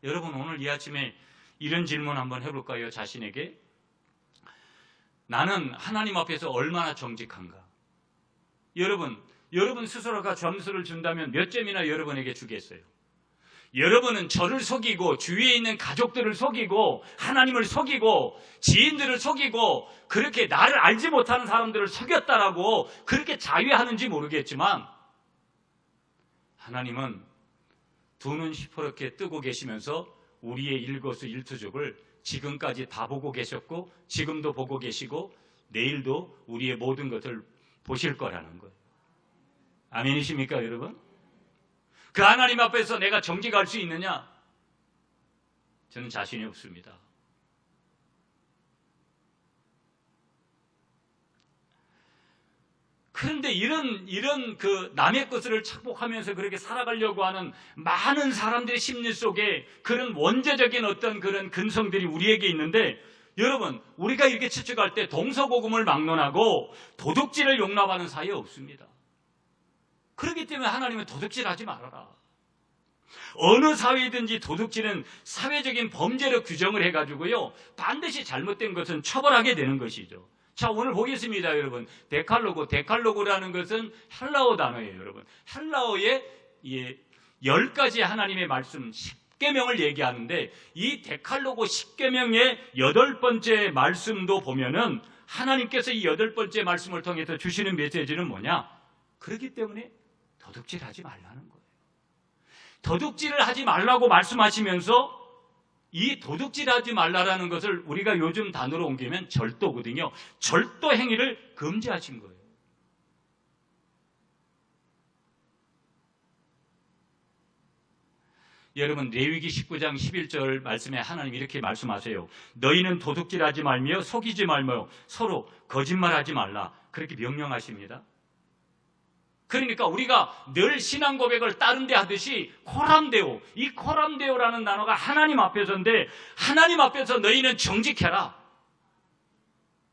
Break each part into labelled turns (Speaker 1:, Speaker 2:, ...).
Speaker 1: 여러분 오늘 이 아침에 이런 질문 한번 해볼까요? 자신에게. 나는 하나님 앞에서 얼마나 정직한가? 여러분 스스로가 점수를 준다면 몇 점이나 여러분에게 주겠어요? 여러분은 저를 속이고 주위에 있는 가족들을 속이고 하나님을 속이고 지인들을 속이고 그렇게 나를 알지 못하는 사람들을 속였다라고 그렇게 자위하는지 모르겠지만 하나님은 두 눈 시퍼렇게 뜨고 계시면서 우리의 일거수일투족을 지금까지 다 보고 계셨고 지금도 보고 계시고 내일도 우리의 모든 것을 보실 거라는 거예요. 아멘이십니까 여러분? 그 하나님 앞에서 내가 정직할 수 있느냐? 저는 자신이 없습니다. 그런데 이런 그 남의 것을 착복하면서 그렇게 살아가려고 하는 많은 사람들의 심리 속에 그런 원죄적인 어떤 그런 근성들이 우리에게 있는데 여러분 우리가 이렇게 추측할 때 동서고금을 막론하고 도둑질을 용납하는 사회 없습니다. 그렇기 때문에 하나님은 도둑질하지 말아라. 어느 사회든지 도둑질은 사회적인 범죄로 규정을 해가지고요 반드시 잘못된 것은 처벌하게 되는 것이죠. 자 오늘 보겠습니다 여러분. 데칼로그라는 것은 헬라어 단어예요 여러분. 헬라어에 10가지 하나님의 말씀 10계명을 얘기하는데 이 데칼로그 10계명의 8번째 말씀도 보면은 하나님께서 이 8번째 말씀을 통해서 주시는 메시지는 뭐냐? 그렇기 때문에 도둑질하지 말라는 거예요. 도둑질을 하지 말라고 말씀하시면서 이 도둑질하지 말라라는 것을 우리가 요즘 단어로 옮기면 절도거든요. 절도 행위를 금지하신 거예요. 여러분 레위기 19장 11절 말씀에 하나님 이렇게 말씀하세요. 너희는 도둑질하지 말며 속이지 말며 서로 거짓말하지 말라. 그렇게 명령하십니다. 그러니까 우리가 늘 신앙 고백을 다른 데 하듯이 코람데오, 이 코람데오라는 단어가 하나님 앞에서인데 하나님 앞에서 너희는 정직해라.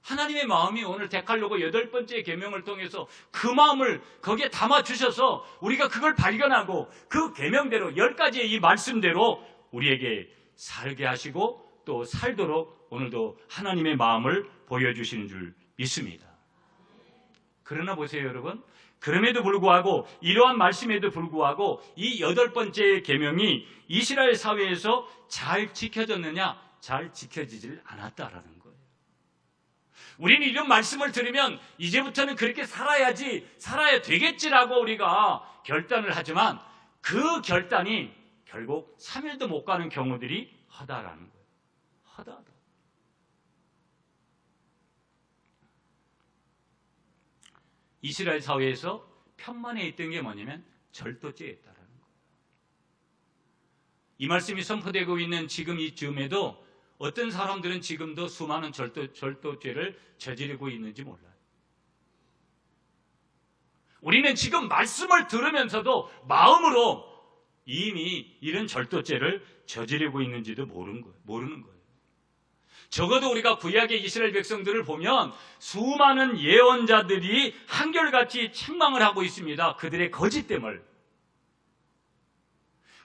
Speaker 1: 하나님의 마음이 오늘 데칼로그 8번째 계명을 통해서 그 마음을 거기에 담아주셔서 우리가 그걸 발견하고 그 계명대로 10가지의 이 말씀대로 우리에게 살게 하시고 또 살도록 오늘도 하나님의 마음을 보여주시는 줄 믿습니다. 그러나 보세요 여러분. 그럼에도 불구하고 이러한 말씀에도 불구하고 이 8번째 계명이 이스라엘 사회에서 잘 지켜졌느냐? 잘 지켜지질 않았다라는 거예요. 우리는 이런 말씀을 들으면 이제부터는 그렇게 살아야 되겠지라고 우리가 결단을 하지만 그 결단이 결국 3일도 못 가는 경우들이 허다라는 거예요. 허다하다. 이스라엘 사회에서 편만에 있던 게 뭐냐면 절도죄였다라는 거예요. 이 말씀이 선포되고 있는 지금 이 즈음에도 어떤 사람들은 지금도 수많은 절도죄를 저지르고 있는지 몰라요. 우리는 지금 말씀을 들으면서도 마음으로 이미 이런 절도죄를 저지르고 있는지도 모르는 거예요. 적어도 우리가 구약의 이스라엘 백성들을 보면 수많은 예언자들이 한결같이 책망을 하고 있습니다. 그들의 거짓됨을.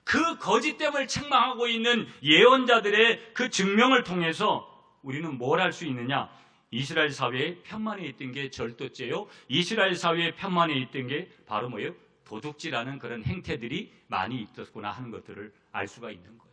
Speaker 1: 그 거짓됨을 책망하고 있는 예언자들의 그 증명을 통해서 우리는 뭘 할 수 있느냐? 이스라엘 사회에 편만에 있던 게 절도죄요. 이스라엘 사회에 편만에 있던 게 바로 뭐예요? 도둑질하는 그런 행태들이 많이 있었구나 하는 것들을 알 수가 있는 거예요.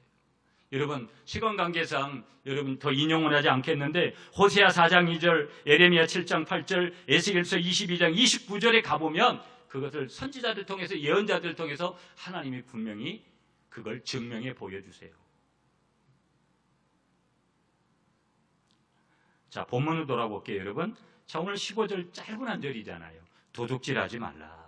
Speaker 1: 여러분 시간 관계상 여러분 더 인용을 하지 않겠는데 호세아 4장 2절, 예레미야 7장 8절, 에스겔서 22장 29절에 가보면 그것을 선지자들 통해서 예언자들을 통해서 하나님이 분명히 그걸 증명해 보여주세요. 자 본문으로 돌아볼게요 여러분. 자 오늘 15절 짧은 한 절이잖아요. 도둑질하지 말라.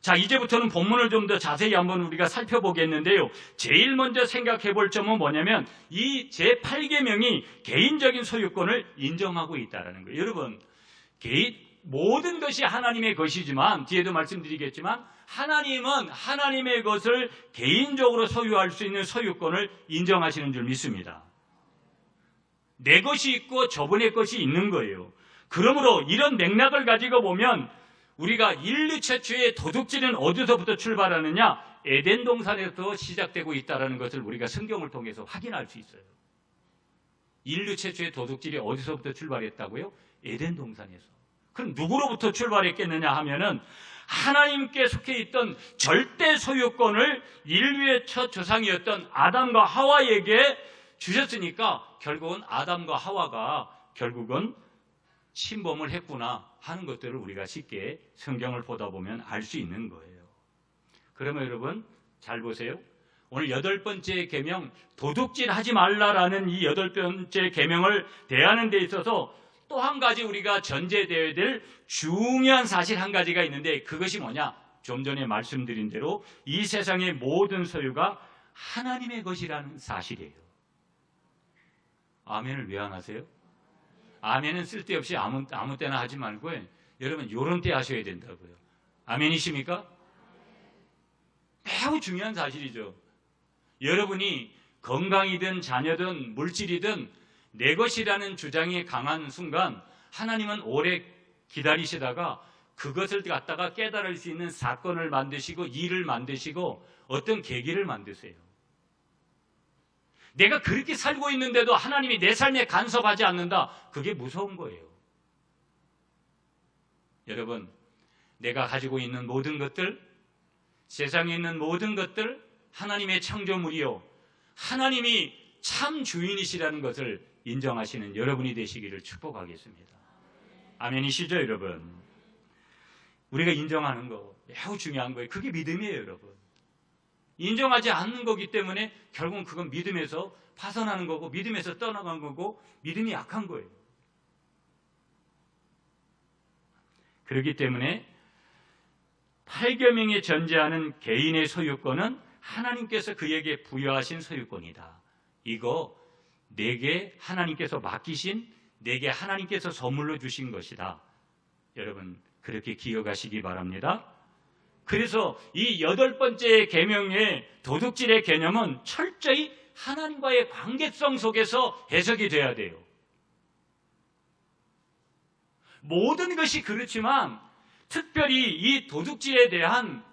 Speaker 1: 자 이제부터는 본문을 좀 더 자세히 한번 우리가 살펴보겠는데요. 제일 먼저 생각해 볼 점은 뭐냐면 이 제8계명이 개인적인 소유권을 인정하고 있다는 거예요. 여러분 모든 것이 하나님의 것이지만 뒤에도 말씀드리겠지만 하나님은 하나님의 것을 개인적으로 소유할 수 있는 소유권을 인정하시는 줄 믿습니다. 내 것이 있고 저분의 것이 있는 거예요. 그러므로 이런 맥락을 가지고 보면 우리가 인류 최초의 도둑질은 어디서부터 출발하느냐? 에덴 동산에서 시작되고 있다는 것을 우리가 성경을 통해서 확인할 수 있어요. 인류 최초의 도둑질이 어디서부터 출발했다고요? 에덴 동산에서. 그럼 누구로부터 출발했겠느냐 하면은 하나님께 속해 있던 절대 소유권을 인류의 첫 조상이었던 아담과 하와에게 주셨으니까 결국은 아담과 하와가 결국은 침범을 했구나 하는 것들을 우리가 쉽게 성경을 보다 보면 알 수 있는 거예요. 그러면 여러분 잘 보세요. 오늘 8번째 계명, 도둑질 하지 말라라는 이 8번째 계명을 대하는 데 있어서 또 한 가지 우리가 전제되어야 될 중요한 사실 한 가지가 있는데, 그것이 뭐냐? 좀 전에 말씀드린 대로 이 세상의 모든 소유가 하나님의 것이라는 사실이에요. 아멘을 왜 안 하세요? 아멘은 쓸데없이 아무 때나 하지 말고 여러분 요런 때 하셔야 된다고요. 아멘이십니까? 매우 중요한 사실이죠. 여러분이 건강이든 자녀든 물질이든 내 것이라는 주장이 강한 순간 하나님은 오래 기다리시다가 그것을 갖다가 깨달을 수 있는 사건을 만드시고 일을 만드시고 어떤 계기를 만드세요. 내가 그렇게 살고 있는데도 하나님이 내 삶에 간섭하지 않는다. 그게 무서운 거예요. 여러분, 내가 가지고 있는 모든 것들, 세상에 있는 모든 것들 하나님의 창조물이요, 하나님이 참 주인이시라는 것을 인정하시는 여러분이 되시기를 축복하겠습니다. 아멘이시죠, 여러분? 우리가 인정하는 거 매우 중요한 거예요. 그게 믿음이에요, 여러분. 인정하지 않는 거기 때문에 결국은 그건 믿음에서 파선하는 거고 믿음에서 떠나간 거고 믿음이 약한 거예요. 그렇기 때문에 8계명이 전제하는 개인의 소유권은 하나님께서 그에게 부여하신 소유권이다. 이거 내게 하나님께서 맡기신, 내게 하나님께서 선물로 주신 것이다. 여러분 그렇게 기억하시기 바랍니다. 그래서 이 8번째 계명의 도둑질의 개념은 철저히 하나님과의 관계성 속에서 해석이 돼야 돼요. 모든 것이 그렇지만 특별히 이 도둑질에 대한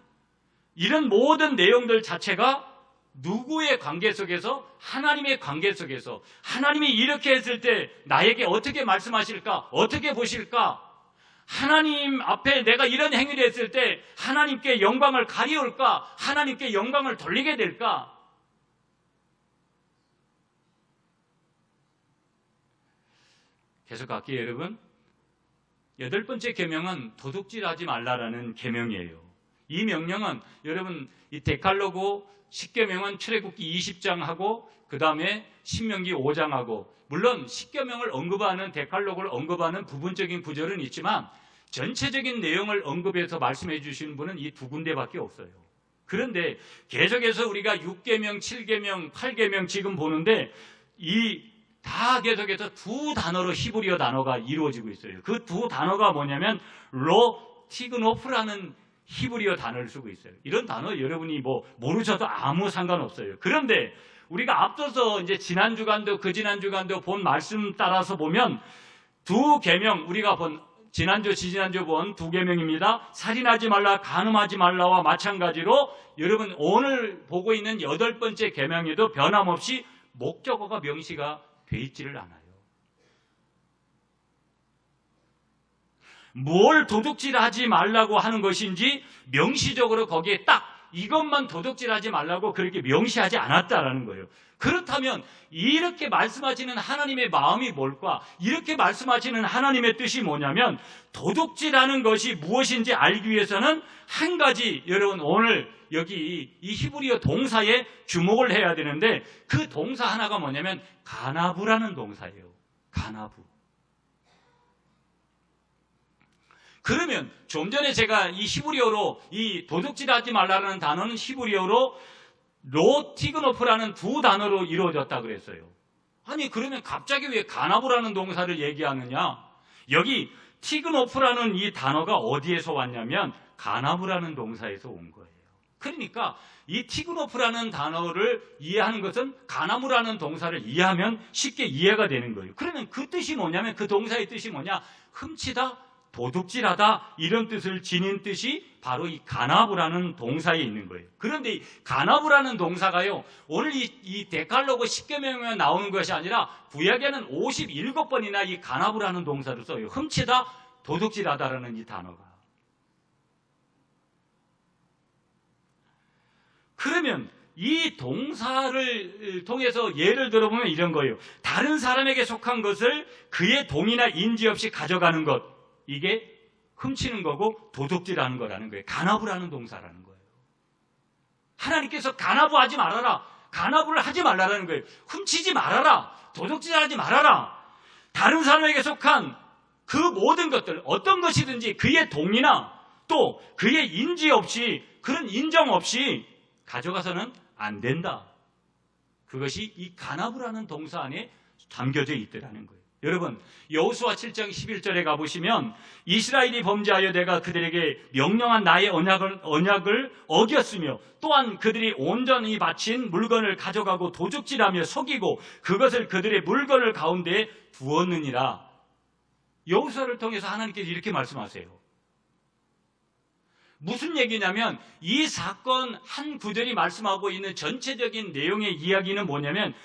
Speaker 1: 이런 모든 내용들 자체가 누구의 관계 속에서? 하나님의 관계 속에서. 하나님이 이렇게 했을 때 나에게 어떻게 말씀하실까? 어떻게 보실까? 하나님 앞에 내가 이런 행위를 했을 때 하나님께 영광을 가리울까? 하나님께 영광을 돌리게 될까? 계속 갈게요, 여러분. 8번째 계명은 도둑질하지 말라라는 계명이에요. 이 명령은 여러분 이 데칼로고 10계명은 출애굽기 20장하고 그 다음에 신명기 5장하고 물론 10계명을 언급하는 데칼로그를 언급하는 부분적인 구절은 있지만 전체적인 내용을 언급해서 말씀해 주시는 분은 이 2군데밖에 없어요. 그런데 계속해서 우리가 6계명, 7계명, 8계명 지금 보는데 이 다 계속해서 2단어로 히브리어 단어가 이루어지고 있어요. 그 2단어가 뭐냐면 로티그노프라는 히브리어 단어를 쓰고 있어요. 이런 단어 여러분이 모르셔도 아무 상관없어요. 그런데 우리가 앞서서 이제 지난 주간도 그 지난 주간도 본 말씀 따라서 보면 2계명 우리가 본 지난주 지지난주 본 2계명입니다. 살인하지 말라, 간음하지 말라와 마찬가지로 여러분 오늘 보고 있는 8번째 계명에도 변함없이 목적어가 명시가 돼 있지를 않아요. 뭘 도둑질하지 말라고 하는 것인지 명시적으로 거기에 딱 이것만 도둑질하지 말라고 그렇게 명시하지 않았다라는 거예요. 그렇다면 이렇게 말씀하시는 하나님의 마음이 뭘까? 이렇게 말씀하시는 하나님의 뜻이 뭐냐면 도둑질하는 것이 무엇인지 알기 위해서는 한 가지 여러분 오늘 여기 이 히브리어 동사에 주목을 해야 되는데 그 동사 하나가 뭐냐면 가나브라는 동사예요. 가나브. 그러면 좀 전에 제가 이 히브리어로 이 도둑질하지 말라는 단어는 히브리어로 로티그노프라는 2단어로 이루어졌다 그랬어요. 아니 그러면 갑자기 왜 가나브라는 동사를 얘기하느냐? 여기 티그노프라는 이 단어가 어디에서 왔냐면 가나브라는 동사에서 온 거예요. 그러니까 이 티그노프라는 단어를 이해하는 것은 가나브라는 동사를 이해하면 쉽게 이해가 되는 거예요. 그러면 그 뜻이 뭐냐면 그 동사의 뜻이 뭐냐? 훔치다, 도둑질하다 이런 뜻을 지닌 뜻이 바로 이 가나브라는 동사에 있는 거예요. 그런데 이 가나브라는 동사가요, 오늘 이 데칼로그 10계명에 나오는 것이 아니라 구약에는 57번이나 이 가나브라는 동사를 써요. 훔치다, 도둑질하다라는 이 단어가. 그러면 이 동사를 통해서 예를 들어보면 이런 거예요. 다른 사람에게 속한 것을 그의 동의나 인지 없이 가져가는 것, 이게 훔치는 거고 도둑질하는 거라는 거예요. 가나브라는 동사라는 거예요. 하나님께서 가나브하지 말아라, 가나브를 하지 말라라는 거예요. 훔치지 말아라, 도둑질하지 말아라. 다른 사람에게 속한 그 모든 것들, 어떤 것이든지 그의 동의나 또 그의 인지 없이, 그런 인정 없이 가져가서는 안 된다. 그것이 이 가나브라는 동사 안에 담겨져 있더라는 거예요. 여러분, 여호수아 7장 11절에 가보시면 이스라엘이 범죄하여 내가 그들에게 명령한 나의 언약을 어겼으며 또한 그들이 온전히 바친 물건을 가져가고 도둑질하며 속이고 그것을 그들의 물건을 가운데에 두었느니라. 여호수아를 통해서 하나님께서 이렇게 말씀하세요. 무슨 얘기냐면 이 사건 한 구절이 말씀하고 있는 전체적인 내용의 이야기는 뭐냐면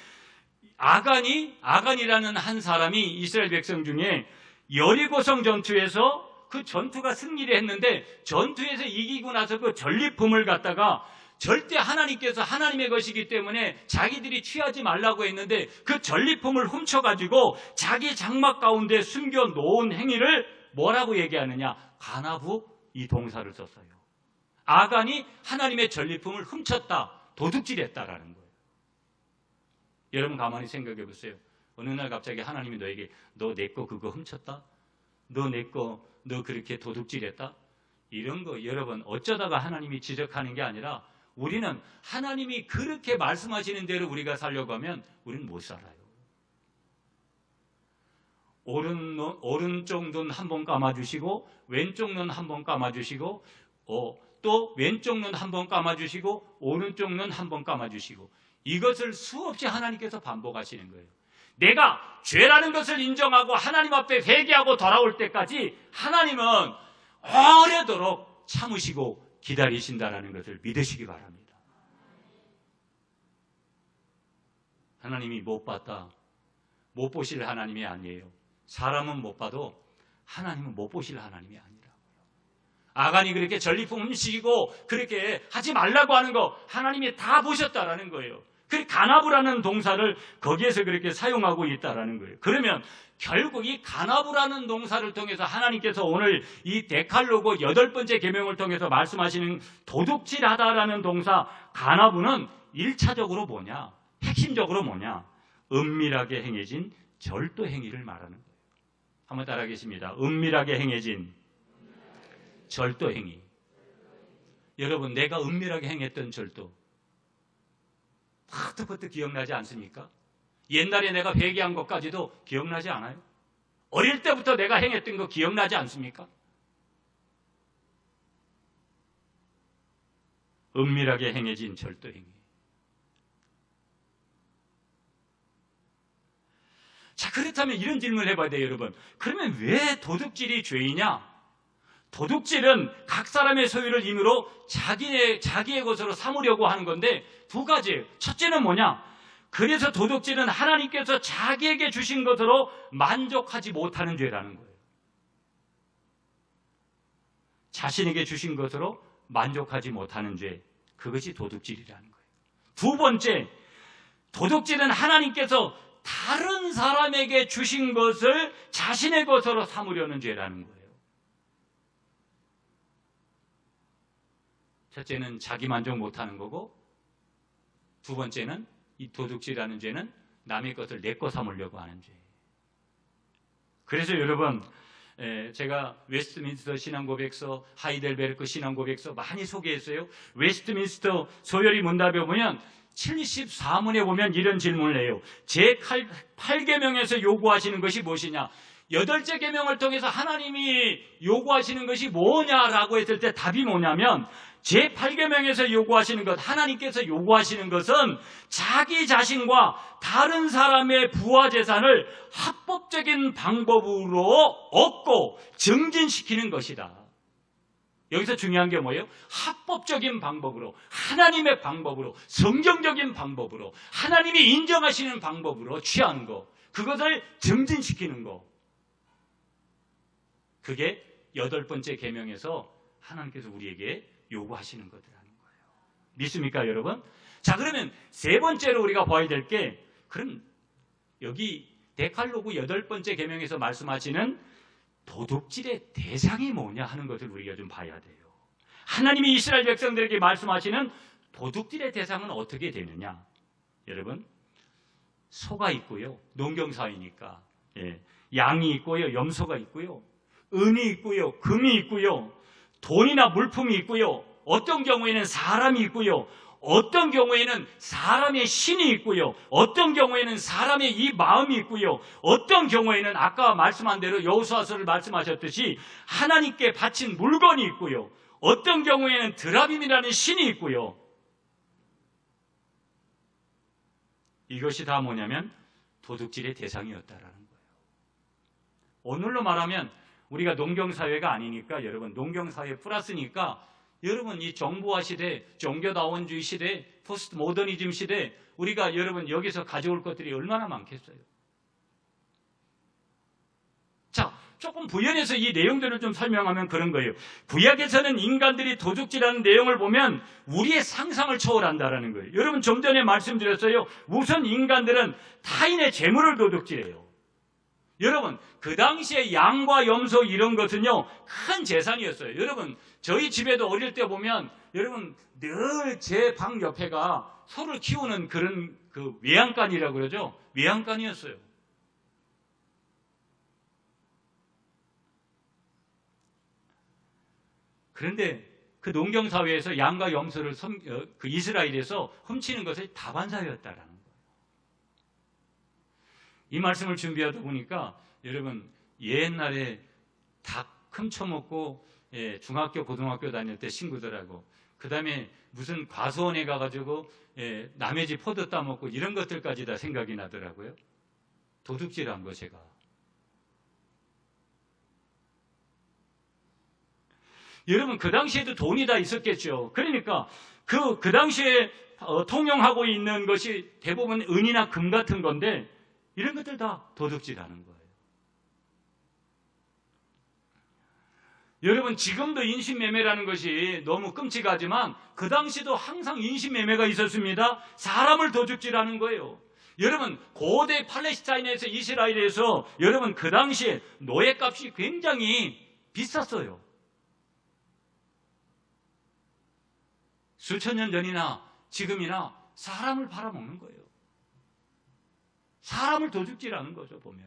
Speaker 1: 아간이라는 한 사람이 이스라엘 백성 중에 여리고성 전투에서 그 전투가 승리를 했는데 전투에서 이기고 나서 그 전리품을 갖다가 절대 하나님께서 하나님의 것이기 때문에 자기들이 취하지 말라고 했는데 그 전리품을 훔쳐가지고 자기 장막 가운데 숨겨놓은 행위를 뭐라고 얘기하느냐? 가나브 이 동사를 썼어요. 아간이 하나님의 전리품을 훔쳤다, 도둑질했다라는 거예요. 여러분 가만히 생각해 보세요. 어느 날 갑자기 하나님이 너에게 너 내 거 그거 훔쳤다? 너 내 거 너 그렇게 도둑질했다? 이런 거 여러분 어쩌다가 하나님이 지적하는 게 아니라 우리는 하나님이 그렇게 말씀하시는 대로 우리가 살려고 하면 우리는 못 살아요. 오른쪽 눈 한 번 감아주시고 왼쪽 눈 한 번 감아주시고 또 왼쪽 눈 한 번 감아주시고 오른쪽 눈 한 번 감아주시고 이것을 수없이 하나님께서 반복하시는 거예요. 내가 죄라는 것을 인정하고 하나님 앞에 회개하고 돌아올 때까지 하나님은 오래도록 참으시고 기다리신다는 것을 믿으시기 바랍니다. 하나님이 못 봤다, 못 보실 하나님이 아니에요. 사람은 못 봐도 하나님은 못 보실 하나님이 아니라고요. 아간이 그렇게 전리품 훔치고 그렇게 하지 말라고 하는 거 하나님이 다 보셨다라는 거예요. 그 가나브라는 동사를 거기에서 그렇게 사용하고 있다라는 거예요. 그러면 결국 이 가나브라는 동사를 통해서 하나님께서 오늘 이 데칼로그 8번째 계명을 통해서 말씀하시는 도둑질하다라는 동사 가나브는 1차적으로 뭐냐? 핵심적으로 뭐냐? 은밀하게 행해진 절도 행위를 말하는 거예요. 한번 따라하겠습니다. 은밀하게 행해진 절도 행위. 여러분, 내가 은밀하게 행했던 절도 퍼뜩퍼뜩 기억나지 않습니까? 옛날에 내가 회개한 것까지도 기억나지 않아요? 어릴 때부터 내가 행했던 거 기억나지 않습니까? 은밀하게 행해진 절도 행위. 자, 그렇다면 이런 질문을 해봐야 돼요, 여러분. 그러면 왜 도둑질이 죄이냐? 도둑질은 각 사람의 소유를 임의로 자기의 것으로 삼으려고 하는 건데 두 가지예요. 첫째는 뭐냐? 그래서 도둑질은 하나님께서 자기에게 주신 것으로 만족하지 못하는 죄라는 거예요. 자신에게 주신 것으로 만족하지 못하는 죄, 그것이 도둑질이라는 거예요. 두 번째, 도둑질은 하나님께서 다른 사람에게 주신 것을 자신의 것으로 삼으려는 죄라는 거예요. 첫째는 자기 만족 못하는 거고, 두 번째는 이 도둑질하는 죄는 남의 것을 내 거 삼으려고 하는 죄. 그래서 여러분, 제가 웨스트민스터 신앙고백서, 하이델베르크 신앙고백서 많이 소개했어요. 웨스트민스터 소열이 문답에 보면 74문에 보면 이런 질문을 해요. 제8계명에서 요구하시는 것이 무엇이냐? 8째 계명을 통해서 하나님이 요구하시는 것이 뭐냐라고 했을 때 답이 뭐냐면 제8계명에서 요구하시는 것, 하나님께서 요구하시는 것은 자기 자신과 다른 사람의 부와 재산을 합법적인 방법으로 얻고 증진시키는 것이다. 여기서 중요한 게 뭐예요? 합법적인 방법으로, 하나님의 방법으로, 성경적인 방법으로, 하나님이 인정하시는 방법으로 취하는 거, 그것을 증진시키는 거. 그게 8번째 계명에서 하나님께서 우리에게 요구하시는 것이라는 거예요. 믿습니까, 여러분? 자, 그러면 3번째로 우리가 봐야 될 게, 그럼 여기 데칼로그 8번째 계명에서 말씀하시는 도둑질의 대상이 뭐냐 하는 것을 우리가 좀 봐야 돼요. 하나님이 이스라엘 백성들에게 말씀하시는 도둑질의 대상은 어떻게 되느냐? 여러분, 소가 있고요, 농경사이니까 양이 있고요, 염소가 있고요, 은이 있고요, 금이 있고요, 돈이나 물품이 있고요, 어떤 경우에는 사람이 있고요, 어떤 경우에는 사람의 신이 있고요, 어떤 경우에는 사람의 이 마음이 있고요, 어떤 경우에는 아까 말씀한 대로 여호수아서를 말씀하셨듯이 하나님께 바친 물건이 있고요, 어떤 경우에는 드라빔이라는 신이 있고요. 이것이 다 뭐냐면 도둑질의 대상이었다라는 거예요. 오늘로 말하면 우리가 농경사회가 아니니까, 여러분, 농경사회 플러스니까, 여러분, 이 정보화 시대, 종교다원주의 시대, 포스트 모더니즘 시대, 우리가 여러분 여기서 가져올 것들이 얼마나 많겠어요. 자, 조금 부연해서 이 내용들을 좀 설명하면 그런 거예요. 구약에서는 인간들이 도둑질하는 내용을 보면 우리의 상상을 초월한다는 거예요. 여러분, 좀 전에 말씀드렸어요. 우선 인간들은 타인의 재물을 도둑질해요. 여러분, 그 당시에 양과 염소 이런 것은요, 큰 재산이었어요. 여러분, 저희 집에도 어릴 때 보면, 여러분, 늘 제 방 옆에가 소를 키우는 그런 그 외양간이라고 그러죠. 외양간이었어요. 그런데 그 농경사회에서 양과 염소를 그 이스라엘에서 훔치는 것이 다반사였다라는 거예요. 이 말씀을 준비하다 보니까 여러분, 옛날에 닭 훔쳐먹고 중학교, 고등학교 다닐 때 친구들하고, 그 다음에 무슨 과수원에 가가지고 남의 집 포도 따먹고 이런 것들까지 다 생각이 나더라고요. 도둑질한 거 제가. 여러분, 그 당시에도 돈이 다 있었겠죠. 그러니까 그 당시에 통용하고 있는 것이 대부분 은이나 금 같은 건데, 이런 것들 다 도둑질하는 거예요. 여러분, 지금도 인신매매라는 것이 너무 끔찍하지만 그 당시도 항상 인신매매가 있었습니다. 사람을 도둑질하는 거예요. 여러분, 고대 팔레스타인에서 이스라엘에서 여러분 그 당시에 노예값이 굉장히 비쌌어요. 수천 년 전이나 지금이나 사람을 팔아먹는 거예요. 사람을 도둑질하는 거죠, 보면.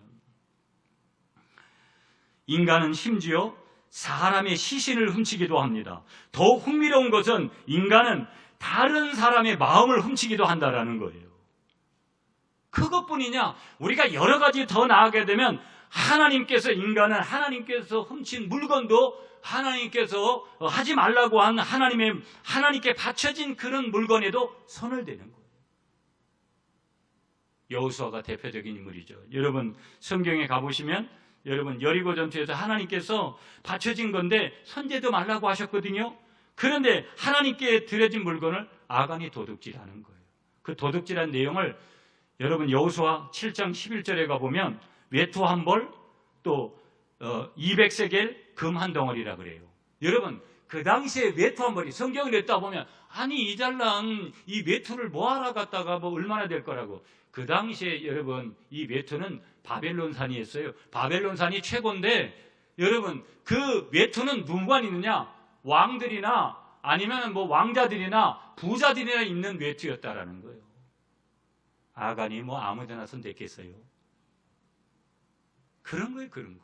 Speaker 1: 인간은 심지어 사람의 시신을 훔치기도 합니다. 더 흥미로운 것은 인간은 다른 사람의 마음을 훔치기도 한다는 거예요. 그것뿐이냐? 우리가 여러 가지 더 나아가게 되면 인간은 하나님께서 훔친 물건도 하나님께서 하지 말라고 한 하나님께 바쳐진 그런 물건에도 손을 대는 거예요. 여호수아가 대표적인 인물이죠. 여러분, 성경에 가보시면 여러분, 여리고 전투에서 하나님께서 바쳐진 건데 손대도 말라고 하셨거든요. 그런데 하나님께 드려진 물건을 아간이 도둑질하는 거예요. 그 도둑질한 내용을 여러분 여호수아 7장 11절에 가보면 외투 한 벌, 또 200세겔 금 한 덩어리라 그래요. 여러분, 그 당시에 외투 한 벌이, 성경을 읽다 보면 아니 이 잘난 이 외투를 뭐하러 갖다가 뭐 얼마나 될 거라고. 그 당시에 여러분 이 외투는 바벨론산이었어요. 바벨론산이 최고인데, 여러분 그 외투는 누구가 있느냐? 왕들이나 아니면 뭐 왕자들이나 부자들이나 입는 외투였다라는 거예요. 아간이 뭐 아무데나 손 댔겠어요? 그런 거예요, 그런 거.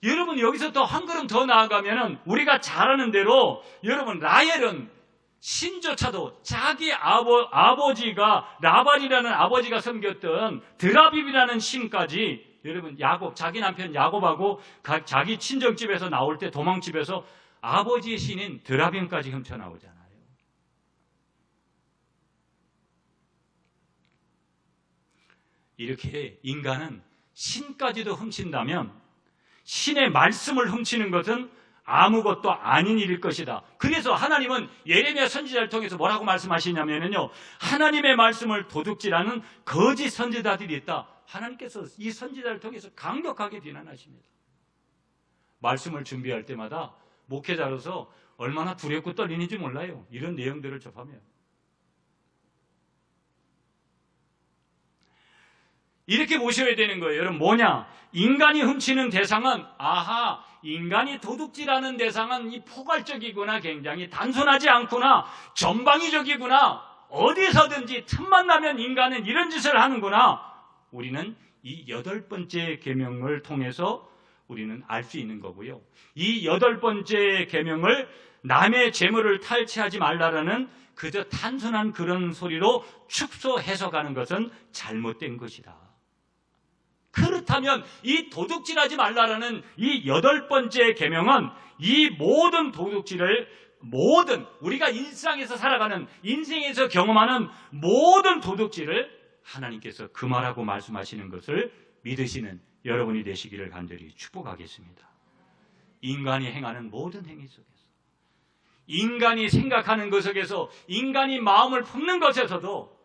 Speaker 1: 여러분, 여기서 또 한 걸음 더 나아가면은 우리가 잘 아는 대로 여러분, 라헬은 신조차도 자기 아버지가 라발이라는 아버지가 섬겼던 드라빔이라는 신까지 여러분 야곱, 자기 남편 야곱하고 자기 친정집에서 나올 때 도망집에서 아버지의 신인 드라변까지 훔쳐나오잖아요. 이렇게 인간은 신까지도 훔친다면 신의 말씀을 훔치는 것은 아무것도 아닌 일일 것이다. 그래서 하나님은 예레미야 선지자를 통해서 뭐라고 말씀하시냐면요, 하나님의 말씀을 도둑질하는 거짓 선지자들이 있다. 하나님께서 이 선지자를 통해서 강력하게 비난하십니다. 말씀을 준비할 때마다 목회자로서 얼마나 두렵고 떨리는지 몰라요. 이런 내용들을 접하면. 이렇게 보셔야 되는 거예요. 여러분 뭐냐? 인간이 훔치는 대상은 인간이 도둑질하는 대상은 이 포괄적이구나, 굉장히 단순하지 않구나, 전방위적이구나, 어디서든지 틈만 나면 인간은 이런 짓을 하는구나. 우리는 이 8번째 계명을 통해서 우리는 알 수 있는 거고요. 이 8번째 계명을 남의 재물을 탈취하지 말라라는 그저 단순한 그런 소리로 축소 해석하는 것은 잘못된 것이다. 그렇다면 이 도둑질하지 말라라는 이 8번째 계명은 이 모든 도둑질을, 모든 우리가 일상에서 살아가는, 인생에서 경험하는 모든 도둑질을 하나님께서 금하라고 말씀하시는 것을 믿으시는 여러분이 되시기를 간절히 축복하겠습니다. 인간이 행하는 모든 행위 속에서, 인간이 생각하는 것 속에서, 인간이 마음을 품는 것에서도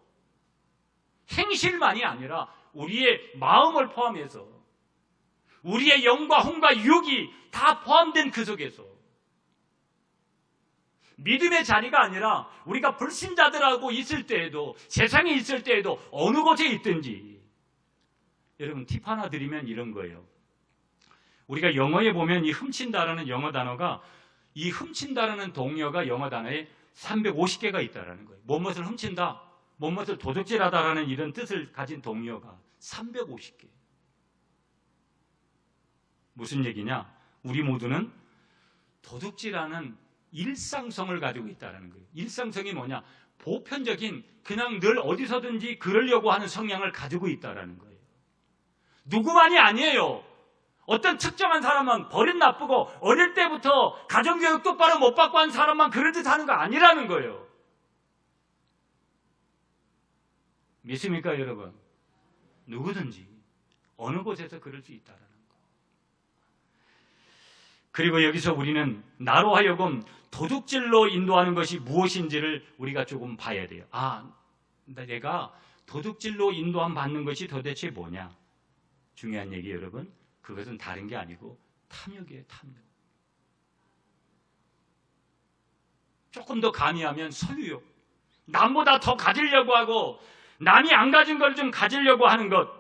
Speaker 1: 행실만이 아니라 우리의 마음을 포함해서 우리의 영과 혼과 육이 다 포함된 그 속에서 믿음의 자리가 아니라 우리가 불신자들하고 있을 때에도, 세상에 있을 때에도, 어느 곳에 있든지, 여러분 팁 하나 드리면 이런 거예요. 우리가 영어에 보면 이 훔친다라는 영어 단어가, 이 훔친다라는 동요가 영어 단어에 350개가 있다라는 거예요. 무엇을 훔친다, 무엇을 도둑질하다라는 이런 뜻을 가진 동요가 350개. 무슨 얘기냐? 우리 모두는 도둑질하는 일상성을 가지고 있다는 거예요. 일상성이 뭐냐? 보편적인, 그냥 늘 어디서든지 그러려고 하는 성향을 가지고 있다는 거예요. 누구만이 아니에요. 어떤 특정한 사람만, 버릇 나쁘고 어릴 때부터 가정교육 똑바로 못 받고 한 사람만 그런 짓 하는 거 아니라는 거예요. 믿습니까 여러분? 누구든지 어느 곳에서 그럴 수 있다는 거. 그리고 여기서 우리는 나로 하여금 도둑질로 인도하는 것이 무엇인지를 우리가 조금 봐야 돼요. 내가 도둑질로 인도함 받는 것이 도대체 뭐냐? 중요한 얘기 여러분, 그것은 다른 게 아니고 탐욕이에요. 탐욕. 조금 더 가미하면 소유욕. 남보다 더 가지려고 하고 남이 안 가진 걸 좀 가지려고 하는 것.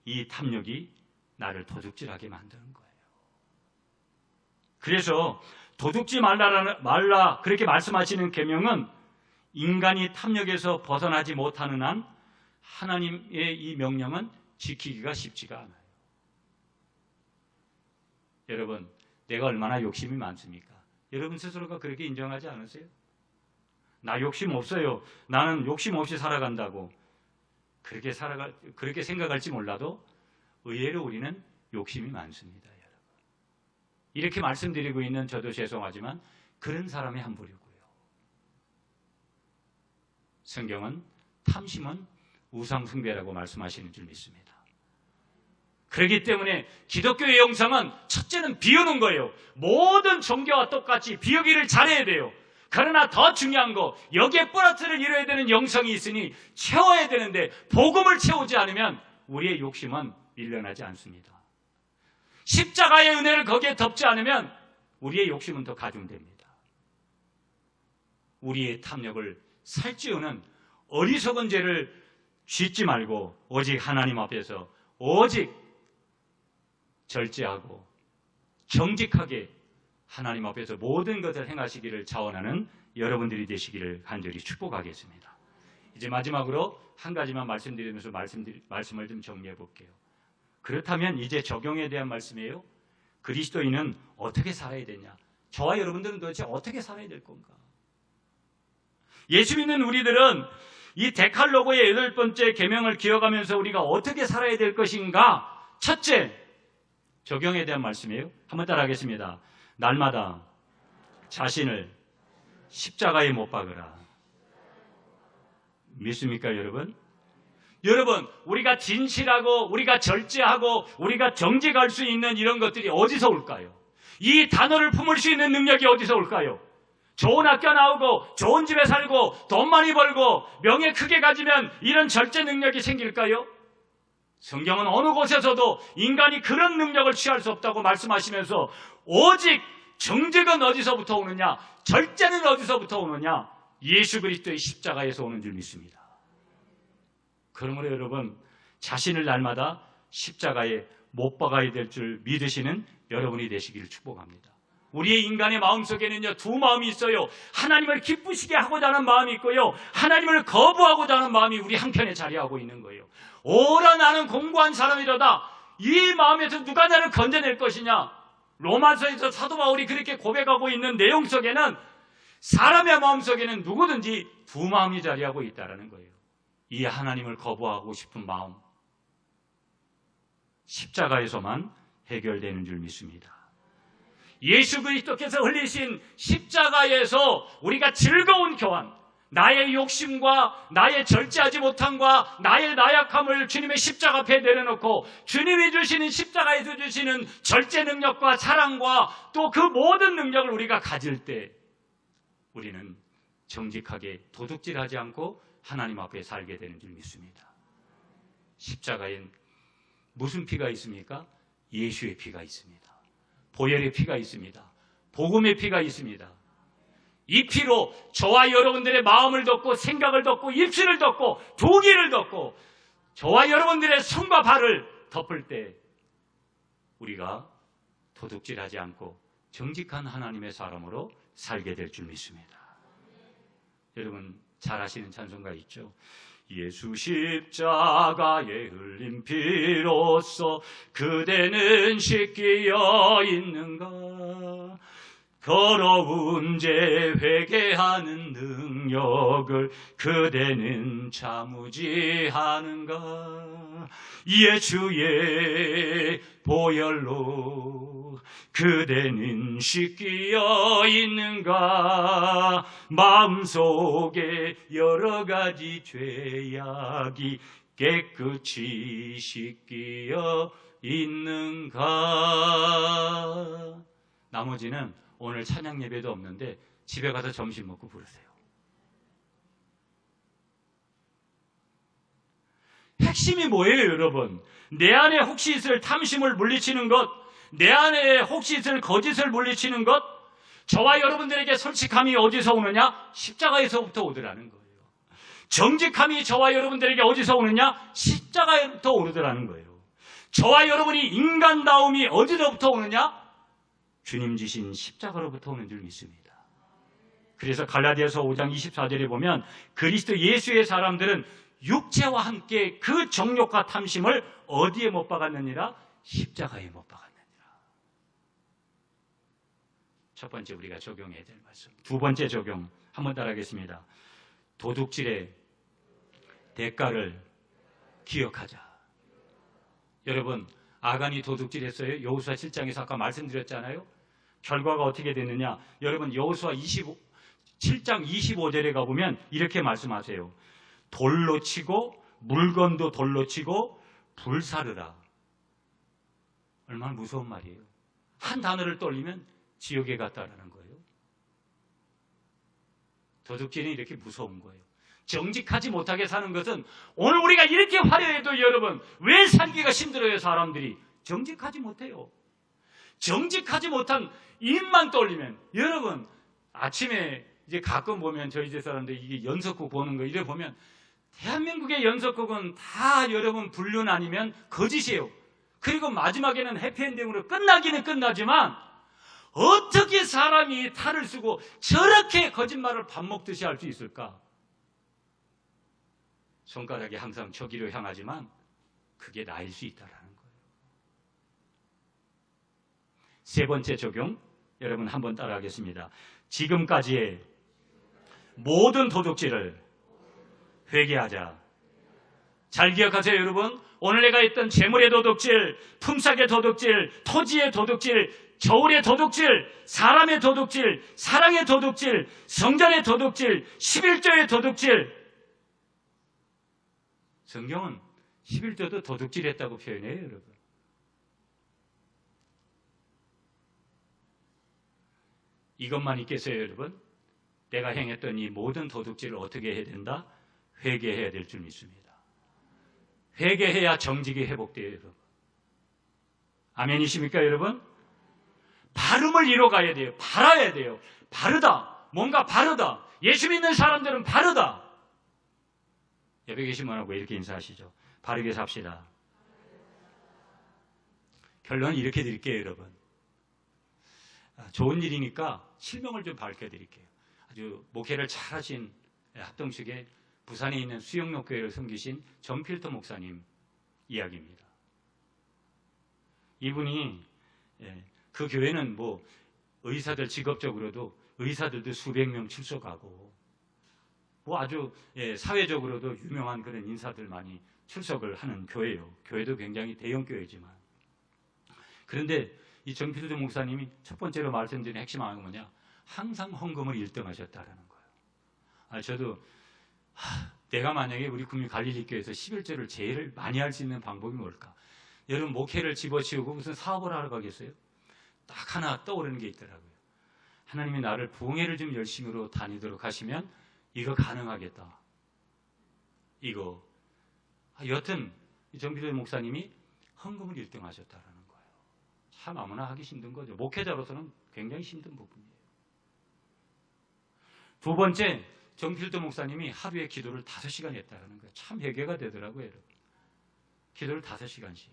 Speaker 1: 이 탐욕이 나를 도둑질하게 만드는 거예요. 그래서 도둑질 말라 그렇게 말씀하시는 계명은 인간이 탐욕에서 벗어나지 못하는 한 하나님의 이 명령은 지키기가 쉽지가 않아요. 여러분, 내가 얼마나 욕심이 많습니까? 여러분 스스로가 그렇게 인정하지 않으세요? 나 욕심 없어요. 나는 욕심 없이 살아간다고. 그렇게 생각할지 몰라도 의외로 우리는 욕심이 많습니다. 여러분. 이렇게 말씀드리고 있는 저도 죄송하지만 그런 사람이 한 부류고요. 성경은 탐심은 우상숭배라고 말씀하시는 줄 믿습니다. 그렇기 때문에 기독교의 영성은 첫째는 비우는 거예요. 모든 종교와 똑같이 비우기를 잘해야 돼요. 그러나 더 중요한 거, 여기에 플러스를 이뤄야 되는 영성이 있으니 채워야 되는데 복음을 채우지 않으면 우리의 욕심은 밀려나지 않습니다. 십자가의 은혜를 거기에 덮지 않으면 우리의 욕심은 더 가중됩니다. 우리의 탐욕을 살찌우는 어리석은 죄를 짓지 말고 오직 하나님 앞에서 오직 절제하고 정직하게 하나님 앞에서 모든 것을 행하시기를 자원하는 여러분들이 되시기를 간절히 축복하겠습니다. 이제 마지막으로 한 가지만 말씀드리면서 말씀을 좀 정리해 볼게요. 그렇다면 이제 적용에 대한 말씀이에요. 그리스도인은 어떻게 살아야 되냐? 저와 여러분들은 도대체 어떻게 살아야 될 건가? 예수 믿는 우리들은 이 데칼로고의 8번째 계명을 기억하면서 우리가 어떻게 살아야 될 것인가? 첫째, 적용에 대한 말씀이에요. 한번 따라하겠습니다. 날마다 자신을 십자가에 못 박으라. 믿습니까, 여러분? 여러분, 우리가 진실하고 우리가 절제하고 우리가 정직할 수 있는 이런 것들이 어디서 올까요? 이 단어를 품을 수 있는 능력이 어디서 올까요? 좋은 학교 나오고 좋은 집에 살고 돈 많이 벌고 명예 크게 가지면 이런 절제 능력이 생길까요? 성경은 어느 곳에서도 인간이 그런 능력을 취할 수 없다고 말씀하시면서 오직 정직은 어디서부터 오느냐? 절제는 어디서부터 오느냐? 예수 그리스도의 십자가에서 오는 줄 믿습니다. 그러므로 여러분, 자신을 날마다 십자가에 못 박아야 될 줄 믿으시는 여러분이 되시기를 축복합니다. 우리의 인간의 마음속에는요, 두 마음이 있어요. 하나님을 기쁘시게 하고자 하는 마음이 있고요, 하나님을 거부하고자 하는 마음이 우리 한편에 자리하고 있는 거예요. 오라 나는 공부한 사람이로다. 이 마음에서 누가 나를 건져낼 것이냐? 로마서에서 사도 바울이 그렇게 고백하고 있는 내용 속에는 사람의 마음속에는 누구든지 두 마음이 자리하고 있다는 거예요. 이 하나님을 거부하고 싶은 마음, 십자가에서만 해결되는 줄 믿습니다. 예수 그리스도께서 흘리신 십자가에서 우리가 즐거운 교환, 나의 욕심과 나의 절제하지 못함과 나의 나약함을 주님의 십자가 앞에 내려놓고 주님이 주시는 십자가에서 주시는 절제 능력과 사랑과 또 그 모든 능력을 우리가 가질 때 우리는 정직하게 도둑질하지 않고 하나님 앞에 살게 되는 줄 믿습니다. 십자가엔 무슨 피가 있습니까? 예수의 피가 있습니다. 보혈의 피가 있습니다. 복음의 피가 있습니다. 이 피로 저와 여러분들의 마음을 덮고 생각을 덮고 입술을 덮고 두 귀를 덮고 저와 여러분들의 손과 발을 덮을 때 우리가 도둑질하지 않고 정직한 하나님의 사람으로 살게 될 줄 믿습니다. 여러분 잘 아시는 찬송가 있죠? 예수 십자가에 흘린 피로써 그대는 씻기어 있는가? 더러운 죄 회개하는 능력을 그대는 자무지하는가? 예수의 보혈로 그대는 씻기어 있는가? 마음속에 여러 가지 죄악이 깨끗이 씻기어 있는가? 나머지는 오늘 찬양 예배도 없는데 집에 가서 점심 먹고 부르세요. 핵심이 뭐예요, 여러분? 내 안에 혹시 있을 탐심을 물리치는 것, 내 안에 혹시 있을 거짓을 물리치는 것, 저와 여러분들에게 솔직함이 어디서 오느냐? 십자가에서부터 오더라는 거예요. 정직함이 저와 여러분들에게 어디서 오느냐? 십자가에부터 오더라는 거예요. 저와 여러분이 인간다움이 어디로부터 오느냐? 주님 지신 십자가로부터 오는 줄 믿습니다. 그래서 갈라디아서 5장 24절에 보면 그리스도 예수의 사람들은 육체와 함께 그 정욕과 탐심을 어디에 못 박았느니라? 십자가에 못 박았느니라. 첫 번째 우리가 적용해야 될 말씀. 두 번째 적용 한번 따라하겠습니다. 도둑질의 대가를 기억하자. 여러분 아간이 도둑질했어요. 여호수아 7장에서 아까 말씀드렸잖아요. 결과가 어떻게 됐느냐? 여러분 여호수아 7장 25절에 가보면 이렇게 말씀하세요. 돌로 치고 물건도 돌로 치고 불사르라. 얼마나 무서운 말이에요. 한 단어를 떠올리면 지옥에 갔다라는 거예요. 도둑질은 이렇게 무서운 거예요. 정직하지 못하게 사는 것은 오늘 우리가 이렇게 화려해도 여러분 왜 살기가 힘들어요? 사람들이 정직하지 못해요. 정직하지 못한 입만 떠올리면 여러분 아침에 이제 가끔 보면 저희 집 사람들 이게 연속극 보는 거 이래 보면 대한민국의 연속극은 다 여러분 불륜 아니면 거짓이에요. 그리고 마지막에는 해피엔딩으로 끝나기는 끝나지만 어떻게 사람이 탈을 쓰고 저렇게 거짓말을 밥 먹듯이 할 수 있을까? 손가락이 항상 저기로 향하지만 그게 나일 수 있다는 거예요. 세 번째 적용, 여러분 한번 따라하겠습니다. 지금까지의 모든 도둑질을 회개하자. 잘 기억하세요, 여러분. 오늘 내가 했던 재물의 도둑질, 품삯의 도둑질, 토지의 도둑질, 저울의 도둑질, 사람의 도둑질, 사랑의 도둑질, 성전의 도둑질, 11조의 도둑질. 성경은 11조도 도둑질했다고 표현해요, 여러분. 이것만 있겠어요, 여러분? 내가 행했던 이 모든 도둑질을 어떻게 해야 된다? 회개해야 될 줄 믿습니다. 회개해야 정직이 회복돼요, 여러분. 아멘이십니까, 여러분? 바름을 이뤄가야 돼요. 바라야 돼요. 바르다. 뭔가 바르다. 예수 믿는 사람들은 바르다. 옆에 계신 분하고 이렇게 인사하시죠. 바르게 삽시다. 결론은 이렇게 드릴게요, 여러분. 좋은 일이니까 실명을 좀 밝혀드릴게요. 아주 목회를 잘하신 합동측에 부산에 있는 수영록교회를 섬기신 전필터 목사님 이야기입니다. 이분이 그 교회는 뭐 의사들 직업적으로도 의사들도 수백 명 출석하고 뭐 아주 사회적으로도 유명한 그런 인사들 많이 출석을 하는 교회예요. 교회도 굉장히 대형 교회지만 그런데 이 전필터 목사님이 첫 번째로 말씀드린 핵심은 뭐냐? 항상 헌금을 1등하셨다라는 거예요. 저도 내가 만약에 우리 국민 갈릴리교회에서 11조를 제일 많이 할 수 있는 방법이 뭘까? 여러분 목회를 집어치우고 무슨 사업을 하러 가겠어요? 딱 하나 떠오르는 게 있더라고요. 하나님이 나를 부흥회를 좀 열심히로 다니도록 하시면 이거 가능하겠다. 이거 여튼 정필도 목사님이 헌금을 1등 하셨다라는 거예요. 참 아무나 하기 힘든 거죠. 목회자로서는 굉장히 힘든 부분이에요. 두 번째, 정필도 목사님이 하루에 기도를 5시간 했다는 거예요. 참 회개가 되더라고요, 여러분. 기도를 5시간씩.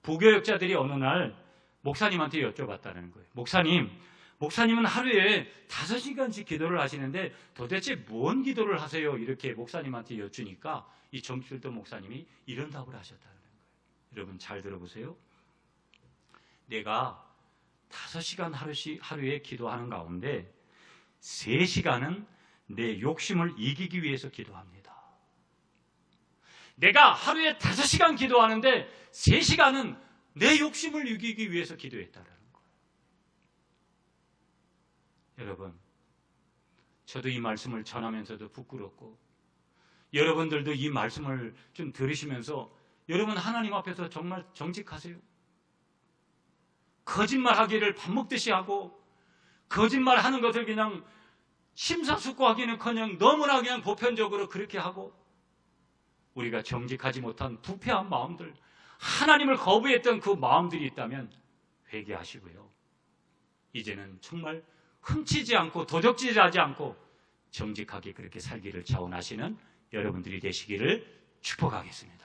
Speaker 1: 부교역자들이 어느 날 목사님한테 여쭤봤다는 거예요. 목사님은 하루에 5시간씩 기도를 하시는데 도대체 뭔 기도를 하세요? 이렇게 목사님한테 여쭈니까 이 정필도 목사님이 이런 답을 하셨다는 거예요. 여러분 잘 들어보세요. 내가 5시간 하루에 기도하는 가운데 3시간은 내 욕심을 이기기 위해서 기도합니다. 내가 하루에 5시간 기도하는데 3시간은 내 욕심을 이기기 위해서 기도했다라는 거예요. 여러분, 저도 이 말씀을 전하면서도 부끄럽고 여러분들도 이 말씀을 좀 들으시면서 여러분 하나님 앞에서 정말 정직하세요. 거짓말하기를 밥 먹듯이 하고 거짓말하는 것을 그냥 심사숙고하기는커녕 너무나 그냥 보편적으로 그렇게 하고 우리가 정직하지 못한 부패한 마음들, 하나님을 거부했던 그 마음들이 있다면 회개하시고요. 이제는 정말 훔치지 않고 도적질하지 않고 정직하게 그렇게 살기를 자원하시는 여러분들이 되시기를 축복하겠습니다.